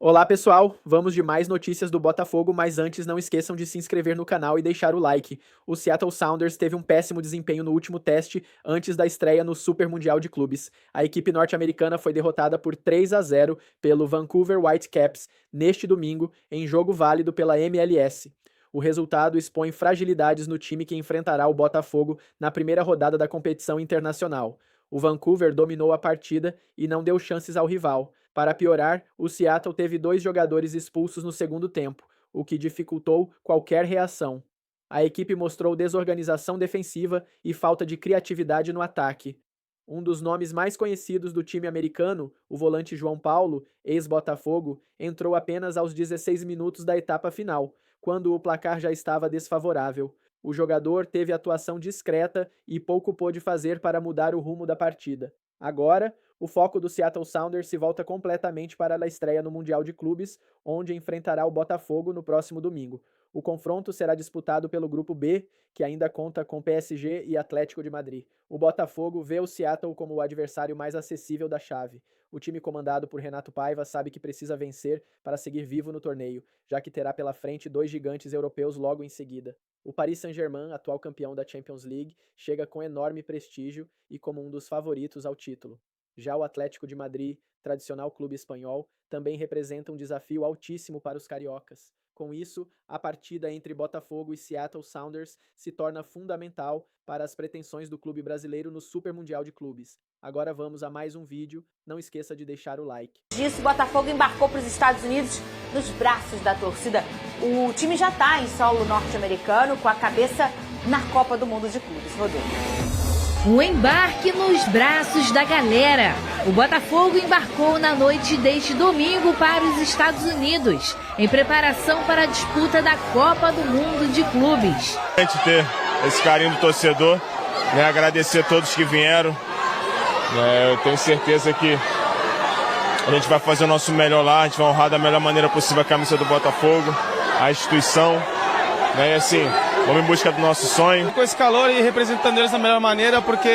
Olá pessoal, vamos de mais notícias do Botafogo, mas antes não esqueçam de se inscrever no canal e deixar o like. O Seattle Sounders teve um péssimo desempenho no último teste antes da estreia no Super Mundial de Clubes. A equipe norte-americana foi derrotada por 3-0 pelo Vancouver Whitecaps neste domingo em jogo válido pela MLS. O resultado expõe fragilidades no time que enfrentará o Botafogo na primeira rodada da competição internacional. O Vancouver dominou a partida e não deu chances ao rival. Para piorar, o Seattle teve 2 jogadores expulsos no segundo tempo, o que dificultou qualquer reação. A equipe mostrou desorganização defensiva e falta de criatividade no ataque. Um dos nomes mais conhecidos do time americano, o volante João Paulo, ex-Botafogo, entrou apenas aos 16 minutos da etapa final, quando o placar já estava desfavorável. O jogador teve atuação discreta e pouco pôde fazer para mudar o rumo da partida. Agora, o foco do Seattle Sounders se volta completamente para a estreia no Mundial de Clubes, onde enfrentará o Botafogo no próximo domingo. O confronto será disputado pelo Grupo B, que ainda conta com PSG e Atlético de Madrid. O Botafogo vê o Seattle como o adversário mais acessível da chave. O time comandado por Renato Paiva sabe que precisa vencer para seguir vivo no torneio, já que terá pela frente 2 gigantes europeus logo em seguida. O Paris Saint-Germain, atual campeão da Champions League, chega com enorme prestígio e como um dos favoritos ao título. Já o Atlético de Madrid, tradicional clube espanhol, também representa um desafio altíssimo para os cariocas. Com isso, a partida entre Botafogo e Seattle Sounders se torna fundamental para as pretensões do clube brasileiro no Super Mundial de Clubes. Agora vamos a mais um vídeo, não esqueça de deixar o like. Disso, o Botafogo embarcou para os Estados Unidos nos braços da torcida. O time já está em solo norte-americano com a cabeça na Copa do Mundo de Clubes. Rodrigo. Um embarque nos braços da galera. O Botafogo embarcou na noite deste domingo para os Estados Unidos, em preparação para a disputa da Copa do Mundo de Clubes. A gente ter esse carinho do torcedor, agradecer a todos que vieram. Eu tenho certeza que a gente vai fazer o nosso melhor lá, a gente vai honrar da melhor maneira possível a camisa do Botafogo, a instituição, e assim, vamos em busca do nosso sonho. Com esse calor e representando eles da melhor maneira, porque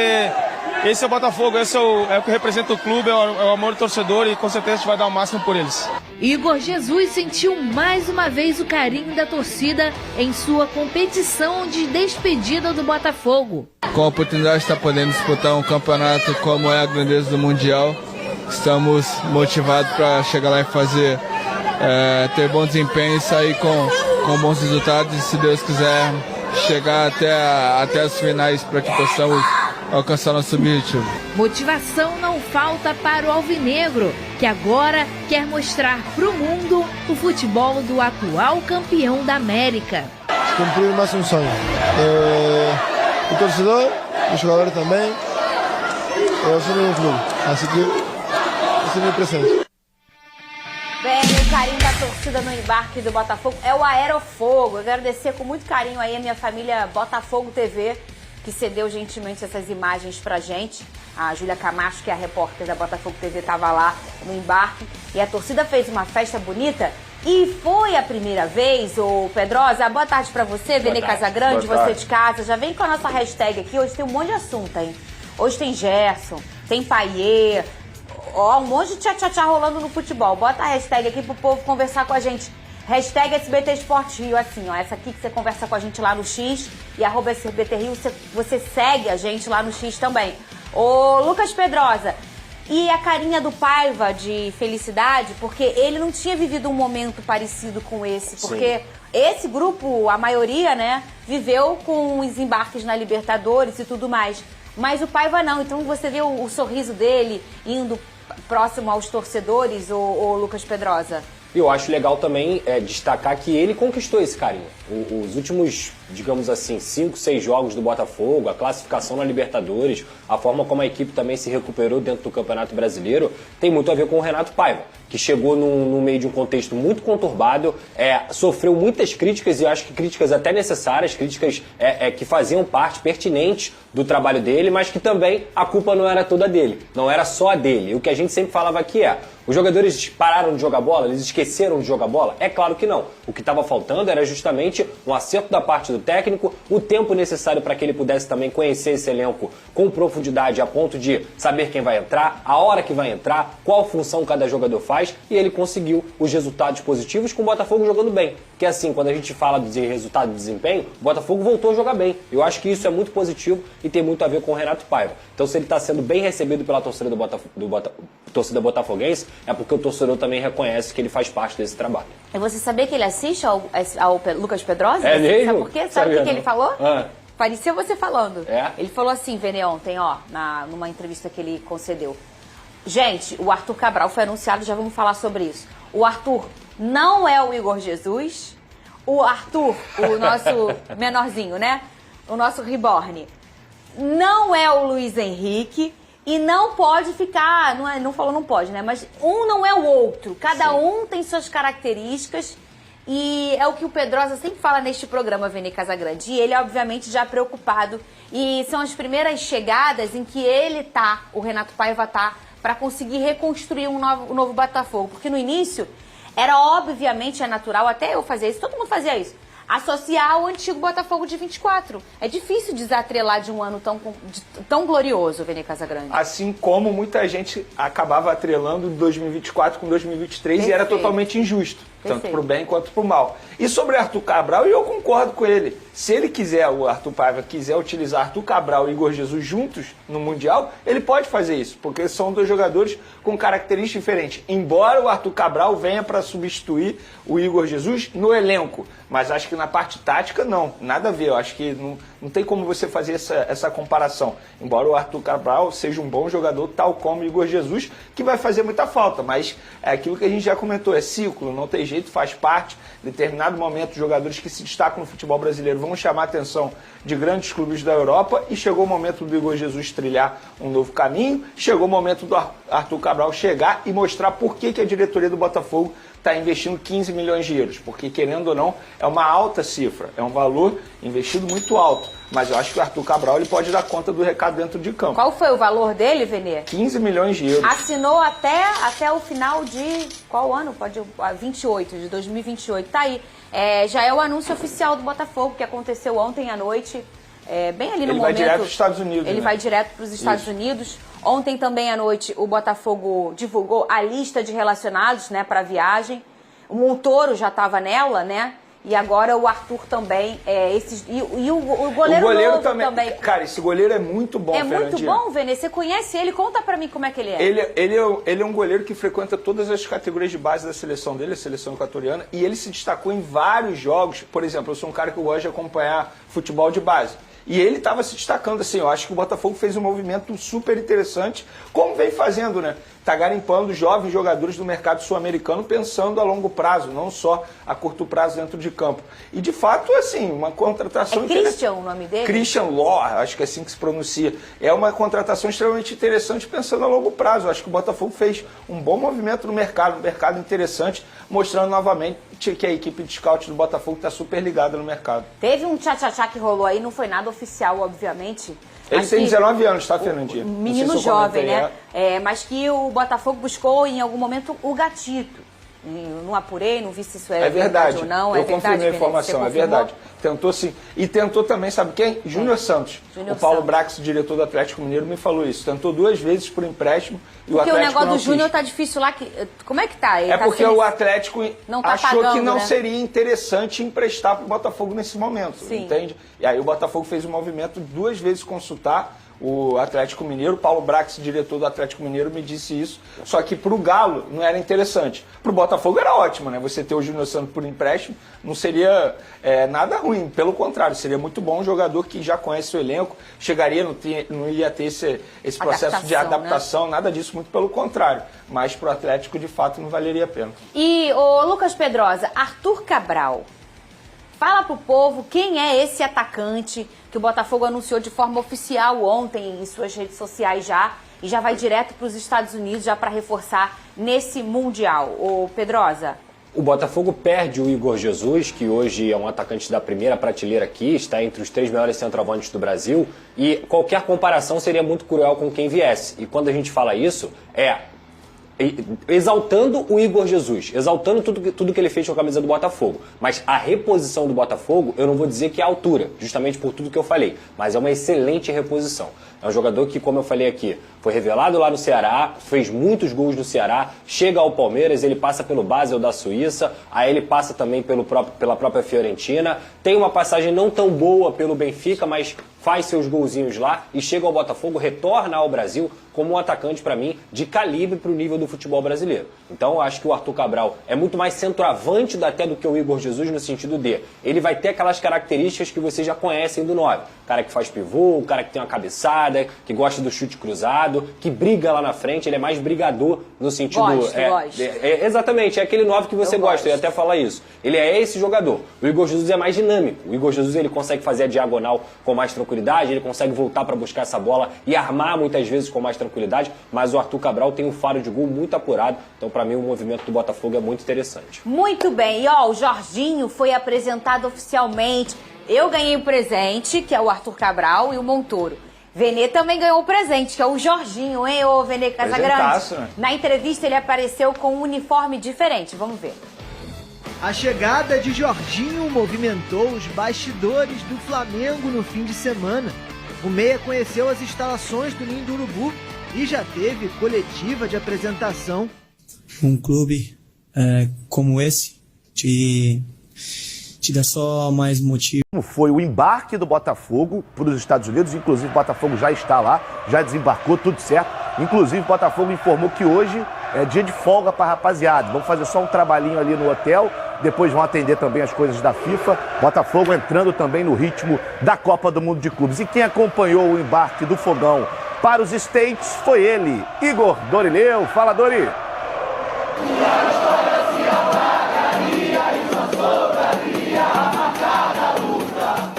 esse é o Botafogo, esse é o que representa o clube, é o amor do torcedor e com certeza a gente vai dar o máximo por eles. Igor Jesus sentiu mais uma vez o carinho da torcida em sua competição de despedida do Botafogo. Com a oportunidade de estar podendo disputar um campeonato como é a grandeza do Mundial, estamos motivados para chegar lá e fazer, ter bom desempenho e sair com bons resultados e, se Deus quiser, chegar até as finais para que possamos alcançar nosso objetivo. Motivação não falta para o alvinegro, que agora quer mostrar para o mundo o futebol do atual campeão da América. Cumprir mais um sonho. O torcedor, os jogadores também, é o sonho do clube. Assim que esse é o meu presente. Bem, o carinho da torcida no embarque do Botafogo é o Aerofogo. Eu quero agradecer com muito carinho aí a minha família Botafogo TV, que cedeu gentilmente essas imagens pra gente. A Júlia Camacho, que é a repórter da Botafogo TV, estava lá no embarque. E a torcida fez uma festa bonita. E foi a primeira vez, ô Pedrosa, boa tarde pra você, Vene Casagrande, você de casa. Já vem com a nossa hashtag aqui, hoje tem um monte de assunto, hein? Hoje tem Gerson, tem Paier, ó, um monte de tchá-tchá-tchá rolando no futebol. Bota a hashtag aqui pro povo conversar com a gente. Hashtag SBT Esporte Rio, assim, ó, essa aqui que você conversa com a gente lá no X e @ SBT Rio, você segue a gente lá no X também. Ô, Lucas Pedrosa, e a carinha do Paiva de felicidade, porque ele não tinha vivido um momento parecido com esse, porque esse grupo, a maioria, né, viveu com os embarques na Libertadores e tudo mais, mas o Paiva não, então você vê o sorriso dele indo próximo aos torcedores, ô Lucas Pedrosa? Eu acho legal também destacar que ele conquistou esse carinho. Os últimos, digamos assim, 5, 6 jogos do Botafogo, a classificação na Libertadores, a forma como a equipe também se recuperou dentro do Campeonato Brasileiro, tem muito a ver com o Renato Paiva, que chegou no meio de um contexto muito conturbado, sofreu muitas críticas, e acho que críticas até necessárias, críticas que faziam parte pertinentes do trabalho dele, mas que também a culpa não era toda dele, não era só a dele. O que a gente sempre falava aqui Os jogadores pararam de jogar bola? Eles esqueceram de jogar bola? É claro que não. O que estava faltando era justamente um acerto da parte do técnico, o tempo necessário para que ele pudesse também conhecer esse elenco com profundidade a ponto de saber quem vai entrar, a hora que vai entrar, qual função cada jogador faz, e ele conseguiu os resultados positivos com o Botafogo jogando bem. Que assim, quando a gente fala de resultado e desempenho, o Botafogo voltou a jogar bem. Eu acho que isso é muito positivo e tem muito a ver com o Renato Paiva. Então, se ele está sendo bem recebido pela torcida torcida botafoguense, é porque o torcedor também reconhece que ele faz parte desse trabalho. E você sabia que ele assiste ao Lucas Pedrosa? É mesmo? Sabe por quê? Sabe o que ele falou? Ah. Parecia você falando. É? Ele falou assim, Vene, ontem, ó, numa entrevista que ele concedeu. Gente, o Arthur Cabral foi anunciado, já vamos falar sobre isso. O Arthur não é o Igor Jesus. O Arthur, o nosso menorzinho, né? O nosso reborn, não é o Luiz Henrique. E não pode ficar, não falou não pode, né? Mas um não é o outro. Cada um tem suas características. E é o que o Pedrosa sempre fala neste programa, Vene Casagrande. E ele, obviamente, já preocupado. E são as primeiras chegadas em que ele tá, o Renato Paiva tá, para conseguir reconstruir um novo Botafogo. Porque no início, era obviamente natural, até eu fazia isso, todo mundo fazia isso, associar ao antigo Botafogo de 24. É difícil desatrelar de um ano tão glorioso, Vene Casagrande. Assim como muita gente acabava atrelando 2024 com 2023 Perfeito. E era totalmente injusto. Tanto para o bem quanto para o mal. E sobre Arthur Cabral, eu concordo com ele. Se ele quiser, o Arthur Paiva quiser utilizar Arthur Cabral e Igor Jesus juntos no Mundial, ele pode fazer isso, porque são dois jogadores com características diferentes. Embora o Arthur Cabral venha para substituir o Igor Jesus no elenco, mas acho que na parte tática não, nada a ver. Eu acho que não tem como você fazer essa comparação. Embora o Arthur Cabral seja um bom jogador, tal como o Igor Jesus, que vai fazer muita falta, mas é aquilo que a gente já comentou, é ciclo, não tem jeito, faz parte. Em determinado momento, jogadores que se destacam no futebol brasileiro vão chamar a atenção de grandes clubes da Europa, e chegou o momento do Igor Jesus trilhar um novo caminho, chegou o momento do Arthur Cabral chegar e mostrar por que a diretoria do Botafogo está investindo 15 milhões de euros, porque querendo ou não, é uma alta cifra, é um valor investido muito alto, mas eu acho que o Arthur Cabral ele pode dar conta do recado dentro de campo. Qual foi o valor dele, Vene? 15 milhões de euros. Assinou até o final de, qual ano? 28, de 2028, tá aí. Já é o anúncio oficial do Botafogo, que aconteceu ontem à noite, bem ali no momento. Ele vai direto para os Estados Unidos, Ele vai direto para os Estados Unidos. Ontem também à noite o Botafogo divulgou a lista de relacionados, né, para a viagem. O Montoro já estava nela, né? E agora o Arthur também. E o goleiro novo também. Cara, esse goleiro é muito bom, Fernandinho. Muito bom, Vene. Você conhece ele? Conta pra mim como é que ele é. Ele é um goleiro que frequenta todas as categorias de base da seleção dele, a seleção equatoriana, e ele se destacou em vários jogos. Por exemplo, eu sou um cara que gosta de acompanhar futebol de base. E ele estava se destacando, assim, eu acho que o Botafogo fez um movimento super interessante, como vem fazendo, né? Tá garimpando jovens jogadores do mercado sul-americano pensando a longo prazo, não só a curto prazo dentro de campo. E de fato, assim, uma contratação... É Christian o nome dele? Christian Law, acho que é assim que se pronuncia. É uma contratação extremamente interessante pensando a longo prazo. Acho que o Botafogo fez um bom movimento no mercado, um mercado interessante, mostrando novamente que a equipe de scout do Botafogo está super ligada no mercado. Teve um tchá-tchá-tchá que rolou aí, não foi nada oficial, obviamente. Ele tem 19 anos, tá, Fernandinho? Menino jovem, né? Mas que o Botafogo buscou em algum momento o Gatito. Não apurei, não vi se isso é verdade ou não. Eu confirmei a informação, é verdade. Tentou sim. E tentou também, sabe quem? Júnior Santos. O Paulo Brax, diretor do Atlético Mineiro, me falou isso. Tentou 2 vezes por empréstimo e o Atlético não quis. Porque o negócio do Júnior tá difícil lá. Como é que tá? Ele porque o Atlético achou que não seria interessante emprestar pro Botafogo nesse momento, entende? E aí o Botafogo fez um movimento 2 vezes consultar o Atlético Mineiro. Paulo Brax, diretor do Atlético Mineiro, me disse isso. Só que pro Galo não era interessante. Pro Botafogo era ótimo, né? Você ter o Júnior Santos por empréstimo não seria nada ruim. Pelo contrário, seria muito bom um jogador que já conhece o elenco, chegaria, não ia ter esse processo de adaptação, né? Nada disso, muito pelo contrário. Mas pro Atlético, de fato, não valeria a pena. E, ô Lucas Pedrosa, Arthur Cabral, fala pro povo quem é esse atacante que o Botafogo anunciou de forma oficial ontem em suas redes sociais e já vai direto para os Estados Unidos já para reforçar nesse Mundial. Ô Pedrosa. O Botafogo perde o Igor Jesus, que hoje é um atacante da primeira prateleira aqui, está entre os 3 melhores centroavantes do Brasil, e qualquer comparação seria muito cruel com quem viesse. E quando a gente fala isso, exaltando o Igor Jesus, exaltando tudo que ele fez com a camisa do Botafogo. Mas a reposição do Botafogo, eu não vou dizer que é a altura, justamente por tudo que eu falei, mas é uma excelente reposição. É um jogador que, como eu falei aqui, foi revelado lá no Ceará, fez muitos gols no Ceará, chega ao Palmeiras, ele passa pelo Basel da Suíça, aí ele passa também pela própria Fiorentina, tem uma passagem não tão boa pelo Benfica, mas faz seus golzinhos lá e chega ao Botafogo, retorna ao Brasil como um atacante, para mim, de calibre para o nível do futebol brasileiro. Então eu acho que o Arthur Cabral é muito mais centroavante até do que o Igor Jesus, no sentido de ele vai ter aquelas características que vocês já conhecem do 9. O cara que faz pivô, o cara que tem uma cabeçada, que gosta do chute cruzado, que briga lá na frente, ele é mais brigador no sentido... Gosto. Exatamente, é aquele 9 que você gosta, eu ia até falar isso. Ele é esse jogador. O Igor Jesus é mais dinâmico. O Igor Jesus ele consegue fazer a diagonal com mais tranquilidade, ele consegue voltar para buscar essa bola e armar muitas vezes com mais tranquilidade, mas o Arthur Cabral tem um faro de gol muito apurado, então para mim o movimento do Botafogo é muito interessante. Muito bem, e ó, o Jorginho foi apresentado oficialmente, eu ganhei um presente, que é o Arthur Cabral e o Montoro. Vene também ganhou um presente, que é o Jorginho, hein, ô Vene Casagrande? Né? Na entrevista ele apareceu com um uniforme diferente, vamos ver. A chegada de Jorginho movimentou os bastidores do Flamengo no fim de semana. O meia conheceu as instalações do Ninho do Urubu e já teve coletiva de apresentação. Um clube como esse te dá só mais motivo. Foi o embarque do Botafogo para os Estados Unidos, inclusive o Botafogo já está lá, já desembarcou, tudo certo. Inclusive o Botafogo informou que hoje é dia de folga para a rapaziada. Vão fazer só um trabalhinho ali no hotel, depois vão atender também as coisas da FIFA. Botafogo entrando também no ritmo da Copa do Mundo de Clubes. E quem acompanhou o embarque do Fogão para os States foi ele, Igor Dorileu. Fala, Dori!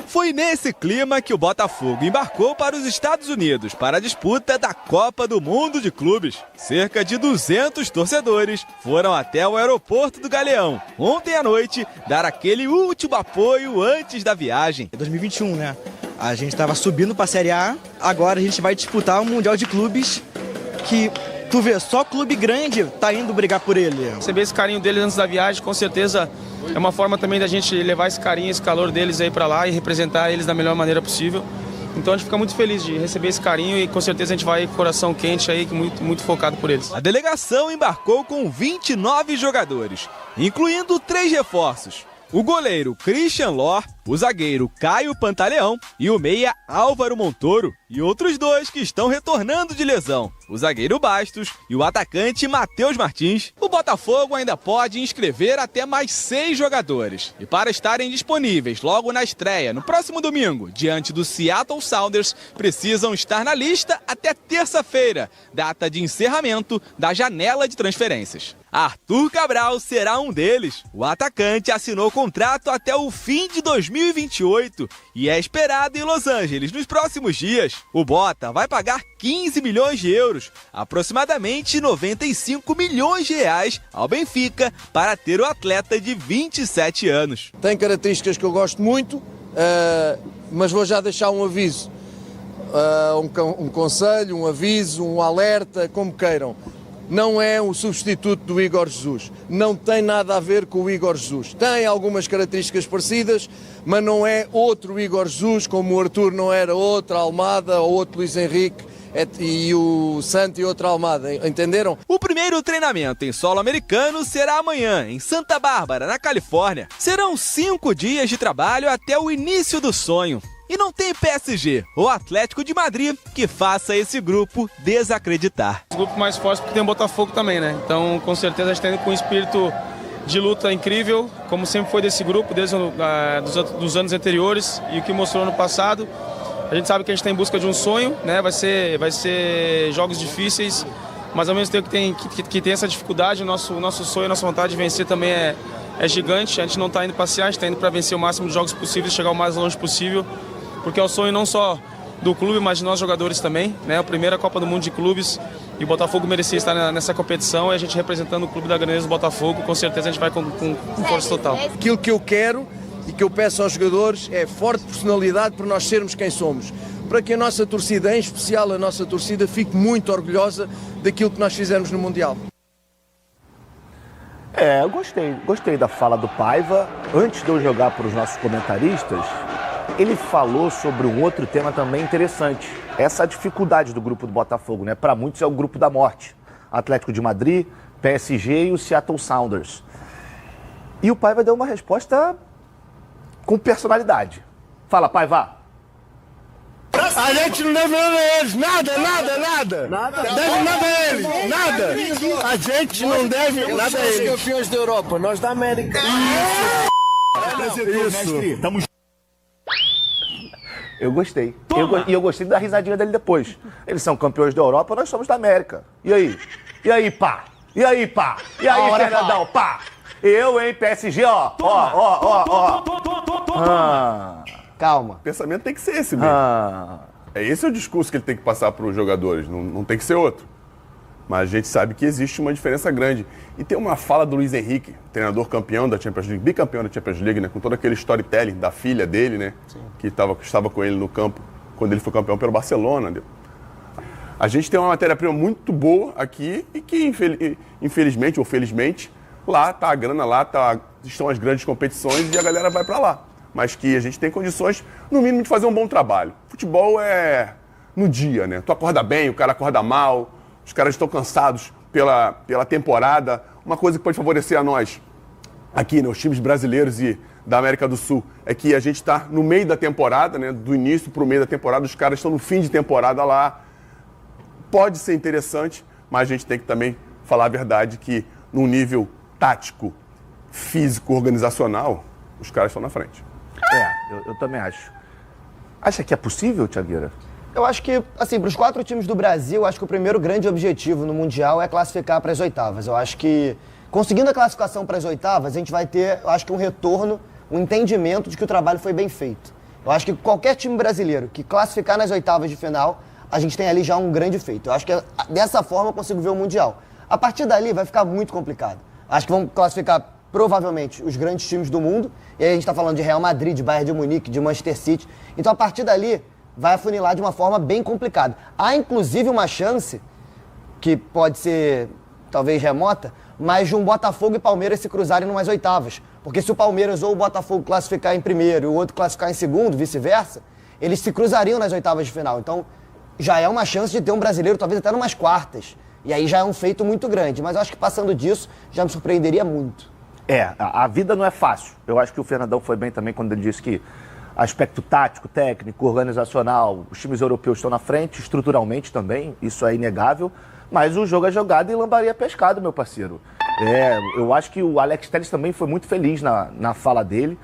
Foi nesse clima que o Botafogo embarcou para os Estados Unidos para a disputa da Copa do Mundo de Clubes. Cerca de 200 torcedores foram até o aeroporto do Galeão ontem à noite dar aquele último apoio antes da viagem. 2021, né? A gente estava subindo para a Série A, agora a gente vai disputar um Mundial de Clubes que... Tu vê, só clube grande tá indo brigar por ele. Receber esse carinho deles antes da viagem, com certeza é uma forma também da gente levar esse carinho, esse calor deles aí pra lá e representar eles da melhor maneira possível. Então a gente fica muito feliz de receber esse carinho e com certeza a gente vai com o coração quente aí, muito focado por eles. A delegação embarcou com 29 jogadores, incluindo 3 reforços. O goleiro Christian Lor, o zagueiro Caio Pantaleão e o meia Álvaro Montoro. E outros 2 que estão retornando de lesão, o zagueiro Bastos e o atacante Matheus Martins. O Botafogo ainda pode inscrever até mais 6 jogadores. E para estarem disponíveis logo na estreia, no próximo domingo, diante do Seattle Sounders, precisam estar na lista até terça-feira, data de encerramento da janela de transferências. Arthur Cabral será um deles. O atacante assinou contrato até o fim de 2028 e é esperado em Los Angeles nos próximos dias. O Bota vai pagar 15 milhões de euros, aproximadamente 95 milhões de reais, ao Benfica para ter o atleta de 27 anos. Tem características que eu gosto muito, mas vou já deixar um aviso, um conselho, um aviso, um alerta, como queiram. Não é o substituto do Igor Jesus, não tem nada a ver com o Igor Jesus. Tem algumas características parecidas, mas não é outro Igor Jesus, como o Arthur não era outra Almada ou outro Luís Henrique e o Santo e outra Almada, entenderam? O primeiro treinamento em solo americano será amanhã, em Santa Bárbara, na Califórnia. Serão 5 dias de trabalho até o início do sonho. E não tem PSG ou Atlético de Madrid que faça esse grupo desacreditar. O grupo mais forte porque tem o Botafogo também, né? Então, com certeza, a gente está indo com um espírito de luta incrível, como sempre foi desse grupo, desde dos anos anteriores e o que mostrou no passado. A gente sabe que a gente está em busca de um sonho, né? Vai ser jogos difíceis, mas ao mesmo tempo que tem essa dificuldade, o nosso sonho, a nossa vontade de vencer também é gigante. A gente não está indo passear, a gente está indo para vencer o máximo de jogos possíveis, chegar o mais longe possível, porque é o sonho não só do clube, mas de nós jogadores também, né? A primeira Copa do Mundo de Clubes e o Botafogo merecia estar nessa competição e a gente representando o clube da grandeza do Botafogo, com certeza a gente vai com força total. Aquilo que eu quero e que eu peço aos jogadores é forte personalidade para nós sermos quem somos, para que a nossa torcida, em especial a nossa torcida, fique muito orgulhosa daquilo que nós fizemos no Mundial. Eu gostei da fala do Paiva. Antes de eu jogar para os nossos comentaristas, ele falou sobre um outro tema também interessante. Essa dificuldade do grupo do Botafogo, né? Para muitos é o grupo da morte. Atlético de Madrid, PSG e o Seattle Sounders. E o Paiva deu uma resposta com personalidade. Fala, Paiva. A gente não deve nada a eles, nada. Deve nada a eles, nada. A gente não deve nada a eles. Nós campeões da Europa, nós da América. Isso. Eu gostei. E eu gostei da risadinha dele depois. Eles são campeões da Europa, nós somos da América. E aí? E aí, pá? E aí, Fernandão, pá? Eu, hein, PSG, ó. Calma. O pensamento tem que ser esse mesmo. Esse é o discurso que ele tem que passar para os jogadores, não tem que ser outro. Mas a gente sabe que existe uma diferença grande. E tem uma fala do Luiz Henrique, treinador campeão da Champions League, bicampeão da Champions League, né? Com todo aquele storytelling da filha dele, né? Sim. Que estava com ele no campo quando ele foi campeão pelo Barcelona. Né? A gente tem uma matéria-prima muito boa aqui e que, infelizmente ou felizmente, lá tá a grana, estão as grandes competições e a galera vai para lá. Mas que a gente tem condições, no mínimo, de fazer um bom trabalho. Futebol é no dia, né? Tu acorda bem, o cara acorda mal, os caras estão cansados pela temporada. Uma coisa que pode favorecer a nós, aqui, né, os times brasileiros e da América do Sul, é que a gente está no meio da temporada, né? Do início para o meio da temporada, os caras estão no fim de temporada lá. Pode ser interessante, mas a gente tem que também falar a verdade que, no nível tático, físico, organizacional, os caras estão na frente. Eu também acho. Acha que é possível, Thiagueira? Eu acho que, assim, para os 4 times do Brasil, acho que o primeiro grande objetivo no Mundial é classificar para as oitavas. Eu acho que, conseguindo a classificação para as oitavas, a gente vai ter, eu acho que um retorno, um entendimento de que o trabalho foi bem feito. Eu acho que qualquer time brasileiro que classificar nas oitavas de final, a gente tem ali já um grande feito. Eu acho que dessa forma eu consigo ver o Mundial. A partir dali vai ficar muito complicado. Acho que vão classificar provavelmente os grandes times do mundo, e aí a gente está falando de Real Madrid, de Bayern de Munique, de Manchester City. Então a partir dali vai afunilar de uma forma bem complicada. Há inclusive uma chance, que pode ser talvez remota, mas de um Botafogo e Palmeiras se cruzarem numas oitavas. Porque se o Palmeiras ou o Botafogo classificar em primeiro e o outro classificar em segundo, vice-versa, eles se cruzariam nas oitavas de final. Então já é uma chance de ter um brasileiro talvez até numas quartas. E aí já é um feito muito grande. Mas eu acho que passando disso já me surpreenderia muito. A vida não é fácil. Eu acho que o Fernandão foi bem também quando ele disse que aspecto tático, técnico, organizacional, os times europeus estão na frente, estruturalmente também, isso é inegável, mas o jogo é jogado e lambaria é pescado, meu parceiro. Eu acho que o Alex Telles também foi muito feliz na fala dele.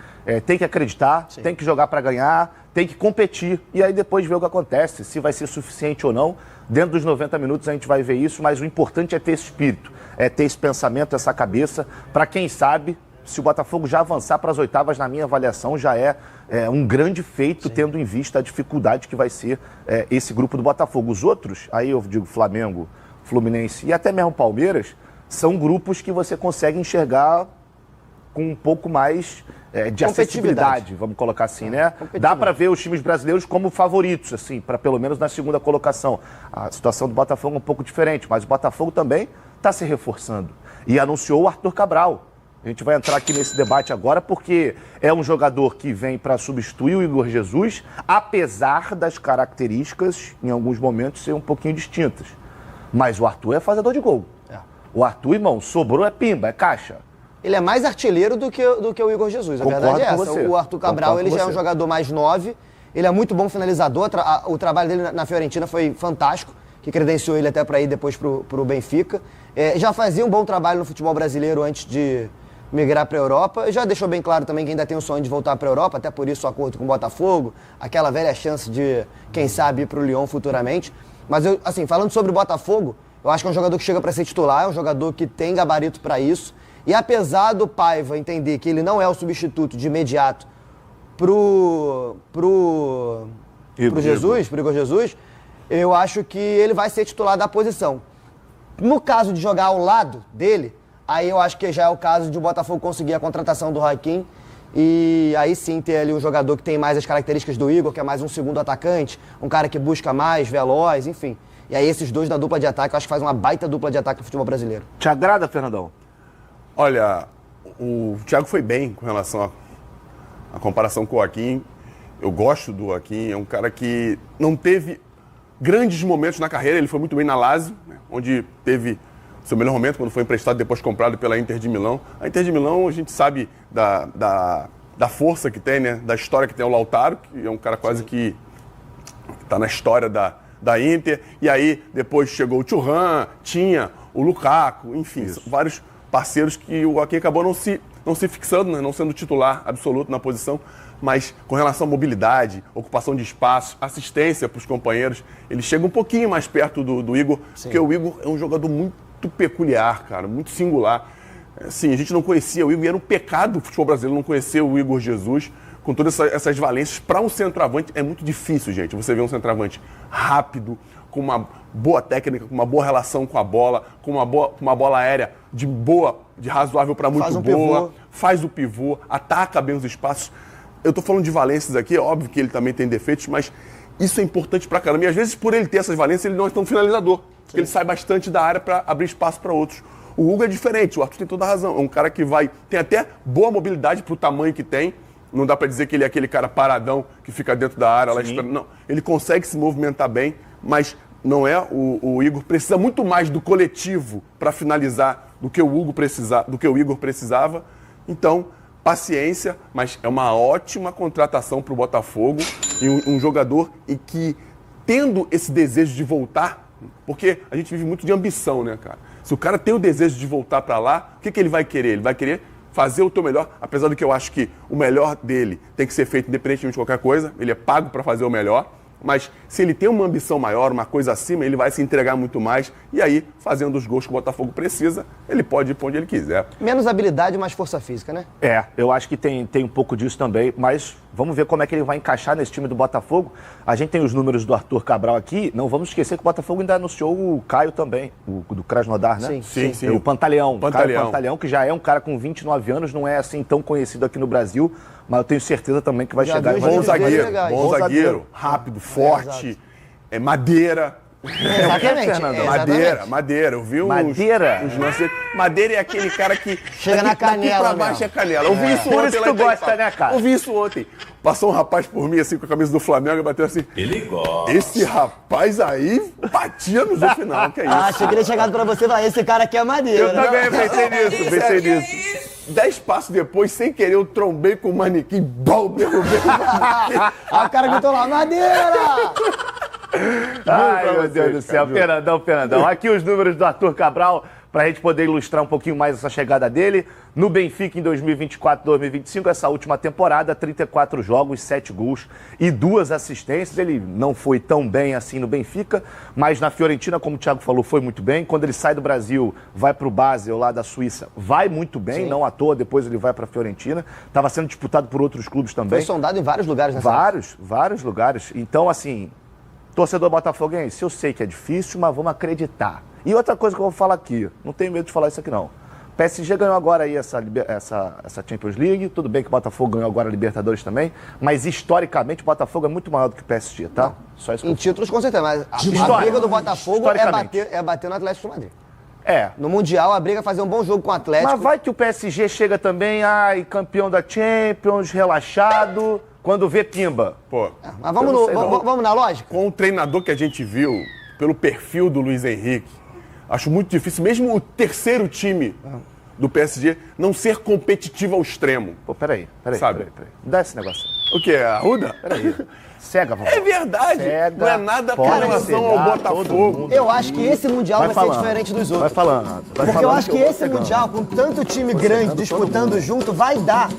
Tem que acreditar, Sim. Tem que jogar para ganhar, tem que competir e aí depois ver o que acontece, se vai ser suficiente ou não. Dentro dos 90 minutos a gente vai ver isso, mas o importante é ter esse espírito, é ter esse pensamento, essa cabeça, para quem sabe, se o Botafogo já avançar para as oitavas, na minha avaliação, já é um grande feito, Sim. Tendo em vista a dificuldade que vai ser esse grupo do Botafogo. Os outros, aí eu digo Flamengo, Fluminense e até mesmo Palmeiras, são grupos que você consegue enxergar com um pouco mais de acessibilidade, vamos colocar assim, né? Dá para ver os times brasileiros como favoritos, assim, para pelo menos na segunda colocação. A situação do Botafogo é um pouco diferente, mas o Botafogo também está se reforçando. E anunciou o Arthur Cabral. A gente vai entrar aqui nesse debate agora porque é um jogador que vem para substituir o Igor Jesus, apesar das características, em alguns momentos, serem um pouquinho distintas. Mas o Arthur é fazedor de gol. O Arthur, irmão, sobrou é pimba, é caixa. Ele é mais artilheiro do que o Igor Jesus, a verdade é essa. O Arthur Cabral, ele já é um jogador mais 9, ele é muito bom finalizador, o trabalho dele na Fiorentina foi fantástico, que credenciou ele até para ir depois pro Benfica. Já fazia um bom trabalho no futebol brasileiro antes de migrar para a Europa, já deixou bem claro também que ainda tem o sonho de voltar para a Europa, até por isso o acordo com o Botafogo, aquela velha chance de, quem sabe, ir para o Lyon futuramente. Mas, assim, falando sobre o Botafogo, eu acho que é um jogador que chega para ser titular, é um jogador que tem gabarito para isso. E apesar do Paiva entender que ele não é o substituto de imediato pro Igor Jesus, eu acho que ele vai ser titular da posição. No caso de jogar ao lado dele, aí eu acho que já é o caso de o Botafogo conseguir a contratação do Joaquim e aí sim ter ali um jogador que tem mais as características do Igor, que é mais um segundo atacante, um cara que busca mais, veloz, enfim. E aí esses dois da dupla de ataque, eu acho que faz uma baita dupla de ataque no futebol brasileiro. Te agrada, Fernandão? Olha, o Thiago foi bem com relação à comparação com o Joaquim. Eu gosto do Joaquim, é um cara que não teve grandes momentos na carreira. Ele foi muito bem na Lazio, né, onde teve seu melhor momento quando foi emprestado, depois comprado pela Inter de Milão. A Inter de Milão, a gente sabe da força que tem, né, da história que tem o Lautaro, que é um cara quase que está na história da Inter. E aí depois chegou o Thuram, tinha o Lukaku, enfim, vários parceiros que o Joaquim acabou não se fixando, né, não sendo titular absoluto na posição. Mas com relação à mobilidade, ocupação de espaço, assistência para os companheiros, ele chega um pouquinho mais perto do Igor, porque o Igor é um jogador muito peculiar, cara, muito singular. Assim, a gente não conhecia o Igor, e era um pecado do futebol brasileiro não conhecer o Igor Jesus, com todas essas valências. Para um centroavante é muito difícil, gente, você vê um centroavante rápido, com uma boa técnica, com uma boa relação com a bola, com uma bola aérea de razoável para muito boa, faz o pivô, ataca bem os espaços. Eu tô falando de valências aqui, é óbvio que ele também tem defeitos, mas isso é importante pra caramba. E às vezes, por ele ter essas valências, ele não é tão finalizador. Porque ele sai bastante da área para abrir espaço para outros. O Hugo é diferente, o Arthur tem toda a razão. É um cara que tem até boa mobilidade pro tamanho que tem. Não dá para dizer que ele é aquele cara paradão que fica dentro da área lá esperando. Não, ele consegue se movimentar bem, mas não é. O Igor precisa muito mais do coletivo para finalizar do que o Igor precisava. Então, paciência, mas é uma ótima contratação para o Botafogo e um jogador que, tendo esse desejo de voltar, porque a gente vive muito de ambição, né, cara? Se o cara tem o desejo de voltar para lá, o que ele vai querer? Ele vai querer fazer o teu melhor, apesar do que eu acho que o melhor dele tem que ser feito independentemente de qualquer coisa, ele é pago para fazer o melhor. Mas se ele tem uma ambição maior, uma coisa acima, ele vai se entregar muito mais. E aí, fazendo os gols que o Botafogo precisa, ele pode ir para onde ele quiser. Menos habilidade, mais força física, né? Eu acho que tem um pouco disso também. Mas vamos ver como é que ele vai encaixar nesse time do Botafogo. A gente tem os números do Arthur Cabral aqui. Não vamos esquecer que o Botafogo ainda anunciou o Caio também, do Krasnodar, né? Sim. O Pantaleão. Caio Pantaleão, que já é um cara com 29 anos, não é assim tão conhecido aqui no Brasil. Mas eu tenho certeza também que vai chegar. Bom zagueiro, rápido, forte, madeira. Exatamente. Madeira. Eu vi uns lances. Madeira é aquele cara que chega na canela. Pra baixo é canela. Eu vi isso ontem. Por isso que tu gosta, né, cara? Eu vi isso ontem. Passou um rapaz por mim, assim, com a camisa do Flamengo e bateu assim. Ele gosta. Esse rapaz aí batia no jogo final. Que é isso? Achei que ele tinha chegado pra você e falar: esse cara aqui é madeira. Eu também pensei nisso. 10 passos depois, sem querer, eu trombei com o manequim, derrubei o manequim. Aí o cara gritou lá: madeira! Ai, meu Deus do céu. Fernandão. Aqui os números do Arthur Cabral, para a gente poder ilustrar um pouquinho mais essa chegada dele. No Benfica, em 2024-2025, essa última temporada, 34 jogos, 7 gols e 2 assistências. Ele não foi tão bem assim no Benfica, mas na Fiorentina, como o Thiago falou, foi muito bem. Quando ele sai do Brasil, vai para o Basel, lá da Suíça, vai muito bem, não à toa. Depois ele vai para a Fiorentina. Estava sendo disputado por outros clubes também. Foi sondado em vários lugares. Vários lugares. Então, assim, torcedor botafoguense, eu sei que é difícil, mas vamos acreditar. E outra coisa que eu vou falar aqui, não tenho medo de falar isso aqui não. O PSG ganhou agora aí essa Champions League, tudo bem que o Botafogo ganhou agora a Libertadores também, mas historicamente o Botafogo é muito maior do que o PSG, tá? Não. Só isso. Em títulos com certeza, mas a briga do Botafogo é bater no Atlético de Madrid. No Mundial, a briga é fazer um bom jogo com o Atlético. Mas vai que o PSG chega também, campeão da Champions, relaxado, quando vê pimba. Mas vamos na lógica? Com o treinador que a gente viu, pelo perfil do Luiz Henrique, acho muito difícil, mesmo o terceiro time do PSG, não ser competitivo ao extremo. Peraí. Dá esse negócio. O quê? Arruda? Peraí. Cega, vovó. É verdade. Não é nada com relação ao Botafogo. Eu acho que esse Mundial vai ser diferente dos outros. Vai falando. Porque eu acho que esse Mundial, com tanto time grande disputando junto, vai dar,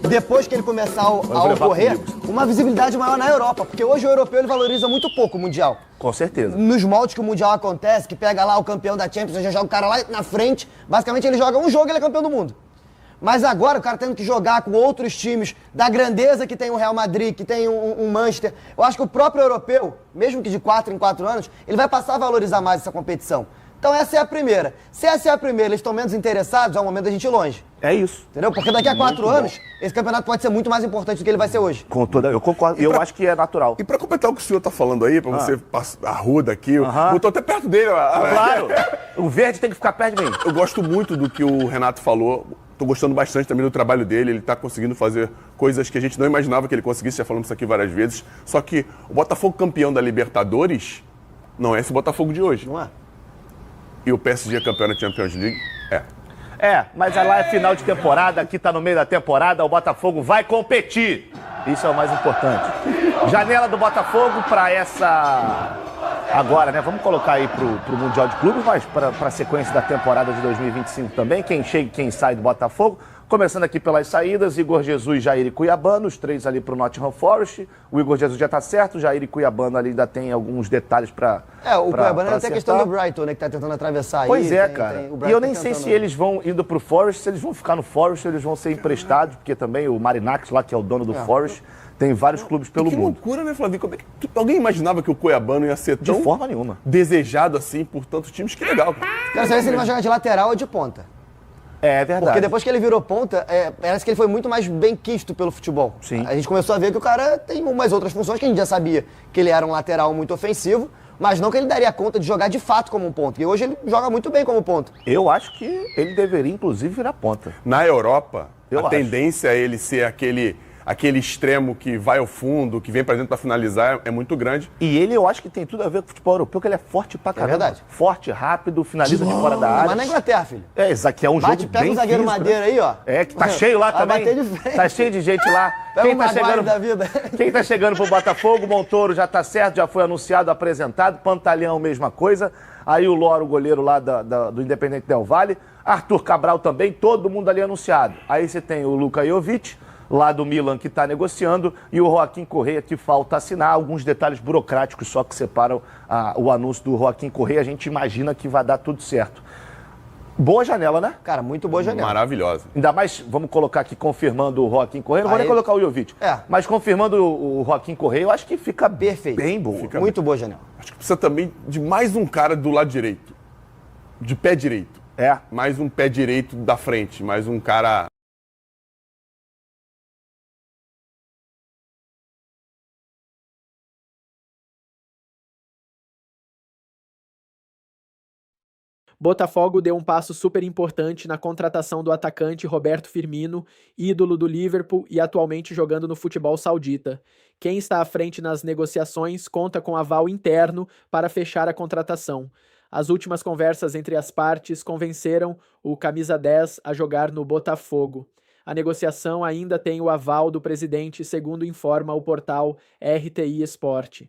depois que ele começar a ocorrer, uma visibilidade maior na Europa. Porque hoje o europeu ele valoriza muito pouco o Mundial. Com certeza. Nos moldes que o Mundial acontece, que pega lá o campeão da Champions, já joga o cara lá na frente, basicamente ele joga um jogo e ele é campeão do mundo. Mas agora o cara tendo que jogar com outros times da grandeza que tem o Real Madrid, que tem um Manchester, eu acho que o próprio europeu, mesmo que de 4 em 4 anos, ele vai passar a valorizar mais essa competição. Então essa é a primeira. Se essa é a primeira, eles estão menos interessados, é o momento da gente ir longe. É isso. Entendeu? Porque daqui a 4 anos, esse campeonato pode ser muito mais importante do que ele vai ser hoje. Eu concordo. Eu acho que é natural. E pra completar o que o senhor tá falando aí, pra você arruda aqui, eu tô até perto dele. Claro. O verde tem que ficar perto de mim. Eu gosto muito do que o Renato falou. Tô gostando bastante também do trabalho dele. Ele tá conseguindo fazer coisas que a gente não imaginava que ele conseguisse. Já falamos isso aqui várias vezes. Só que o Botafogo campeão da Libertadores não é esse Botafogo de hoje. Não é? E o PSG campeão da Champions League é. Mas lá é final de temporada, aqui tá no meio da temporada, o Botafogo vai competir. Isso é o mais importante. Janela do Botafogo para essa... Agora, né? Vamos colocar aí pro Mundial de Clubes, mas para a sequência da temporada de 2025 também. Quem chega e quem sai do Botafogo. Começando aqui pelas saídas, Igor Jesus, Jair e Cuiabano, os 3 ali pro Nottingham Forest. O Igor Jesus já tá certo, Jair e Cuiabano ali ainda tem alguns detalhes para o Cuiabano ainda tem a questão do Brighton, né, que tá tentando atravessar aí. Pois é, cara. E eu nem sei se eles vão indo pro Forest, se eles vão ficar no Forest, eles vão ser emprestados, porque também o Marinax lá, que é o dono do Forest, tem vários clubes pelo mundo. Que loucura, né, Flavinho? Alguém imaginava que o Cuiabano ia ser tão... De forma nenhuma. Desejado assim por tantos times? Que legal. Quero saber se ele vai jogar de lateral ou de ponta. É verdade. Porque depois que ele virou ponta, parece que ele foi muito mais bem quisto pelo futebol. Sim. A gente começou a ver que o cara tem umas outras funções que a gente já sabia que ele era um lateral muito ofensivo, mas não que ele daria conta de jogar de fato como um ponta. E hoje ele joga muito bem como ponta. Eu acho que ele deveria, inclusive, virar ponta. Na Europa, a tendência é ele ser aquele extremo que vai ao fundo, que vem pra dentro pra finalizar, é muito grande. E ele, eu acho que tem tudo a ver com o futebol europeu, porque ele é forte pra caramba. É verdade. Forte, rápido, finaliza de fora da área. Mas na Inglaterra, filho. Isso aqui é um jogo bem pega o zagueiro físico, Madeira aí, ó. Que tá cheio lá também. Bater de frente. Tá cheio de gente lá. Quem tá chegando pro Botafogo, Montoro já tá certo, já foi anunciado, apresentado. Pantaleão, mesma coisa. Aí o Loro, o goleiro lá do Independente Del Valle. Arthur Cabral também, todo mundo ali anunciado. Aí você tem o Luka Jovic, lá do Milan, que está negociando, e o Joaquim Correa, que falta assinar. Alguns detalhes burocráticos só que separam o anúncio do Joaquim Correa. A gente imagina que vai dar tudo certo. Boa janela, né? Cara, muito boa janela. Maravilhosa. Ainda mais, vamos colocar aqui, confirmando o Joaquim Correa. Não vou nem colocar o Jovic. Mas confirmando o Joaquim Correa, eu acho que fica perfeito. Bem boa. Muito boa janela. Acho que precisa também de mais um cara do lado direito. De pé direito. Mais um pé direito da frente. Mais um cara... Botafogo deu um passo super importante na contratação do atacante Roberto Firmino, ídolo do Liverpool e atualmente jogando no futebol saudita. Quem está à frente nas negociações conta com aval interno para fechar a contratação. As últimas conversas entre as partes convenceram o camisa 10 a jogar no Botafogo. A negociação ainda tem o aval do presidente, segundo informa o portal RTI Sport.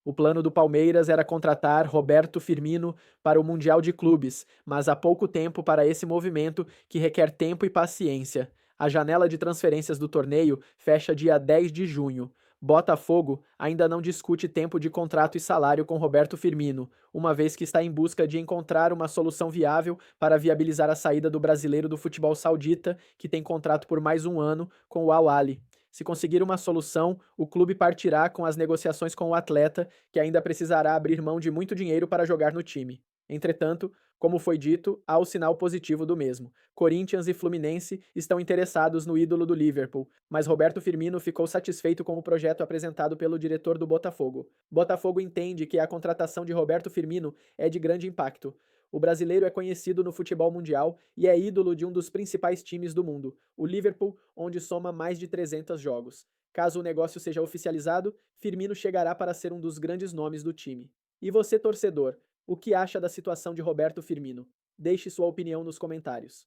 O plano do Palmeiras era contratar Roberto Firmino para o Mundial de Clubes, mas há pouco tempo para esse movimento que requer tempo e paciência. A janela de transferências do torneio fecha dia 10 de junho. Botafogo ainda não discute tempo de contrato e salário com Roberto Firmino, uma vez que está em busca de encontrar uma solução viável para viabilizar a saída do brasileiro do futebol saudita, que tem contrato por mais um ano com o Al Ahly. Se conseguir uma solução, o clube partirá com as negociações com o atleta, que ainda precisará abrir mão de muito dinheiro para jogar no time. Entretanto, como foi dito, há o sinal positivo do mesmo. Corinthians e Fluminense estão interessados no ídolo do Liverpool, mas Roberto Firmino ficou satisfeito com o projeto apresentado pelo diretor do Botafogo. Botafogo entende que a contratação de Roberto Firmino é de grande impacto. O brasileiro é conhecido no futebol mundial e é ídolo de um dos principais times do mundo, o Liverpool, onde soma mais de 300 jogos. Caso o negócio seja oficializado, Firmino chegará para ser um dos grandes nomes do time. E você, torcedor, o que acha da situação de Roberto Firmino? Deixe sua opinião nos comentários.